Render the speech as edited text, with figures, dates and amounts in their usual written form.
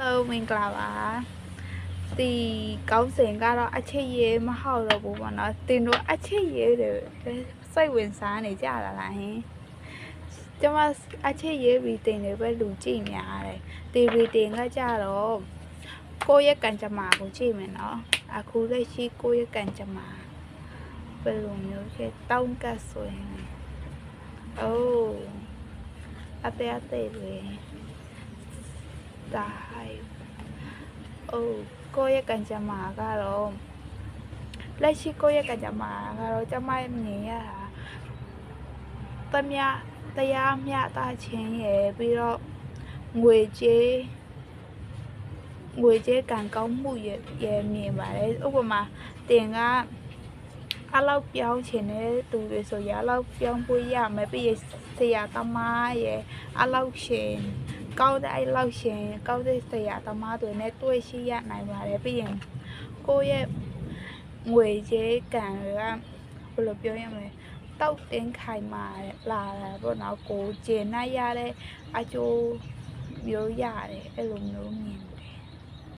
Hello မင်္ဂလာပါဒီကောင်းစဉ်ကတော့အချစ်ရေးမဟုတ်တော့ဘူးပေါ့နော်တင်တို့အချစ်ရေးတွေစိတ်ဝင်စားနေကြတာလားဟင်ကျမအချစ်ရေးပြီးတင်တွေပဲလူကြည့်များတယ်ဒီပြီးတင်ကကြတော့ကိုယ့်ရဲ့ကံကြမ္မာကိုကြည့်မယ်နော်အခုလက်ရှိကိုယ့်ရဲ့ကံကြမ္မာဘယ်လိုမျိုးလဲတောင်းကဆိုရင်အိုးအသေးလေးဒါဟိုင်အိုးကိုယ့်ရဲ့ကံကြမ္မာကတော့လက်ရှိကိုယ့်ရဲ့ကံကြမ္မာကတော့ကျမမြင်ရတာတရားမျှတခြင်းရယ်ပြီးတော့ငွေကြေးကံကောင်းမှုရယ်မြင်ပါတယ်ဥပမာတင်ကအလောက်ပြောင်းချင်တဲ့သူတွေဆိုရအလောက်ပြောင်းဖို့ရမယ်ပြီးရင်ဆရာသမားရယ်အလောက်ရှင်ကောင်းတဲ့အဲ့လောက်ရှင်ကောင်းတဲ့ဆရာသမားတွေနဲ့တွေ့ရှိရနိုင်ပါတယ်ပြီးရင်ကိုယ့်ရဲ့ငွေကြေးကံတွေကဘယ်လိုပြောရမလဲတောက်တင်းခိုင်မာလာတာပေါ့နော်ကိုကျေနပ်ရတဲ့အကျိုးမျိုးရတယ်အဲ့လိုမျိုးမြင်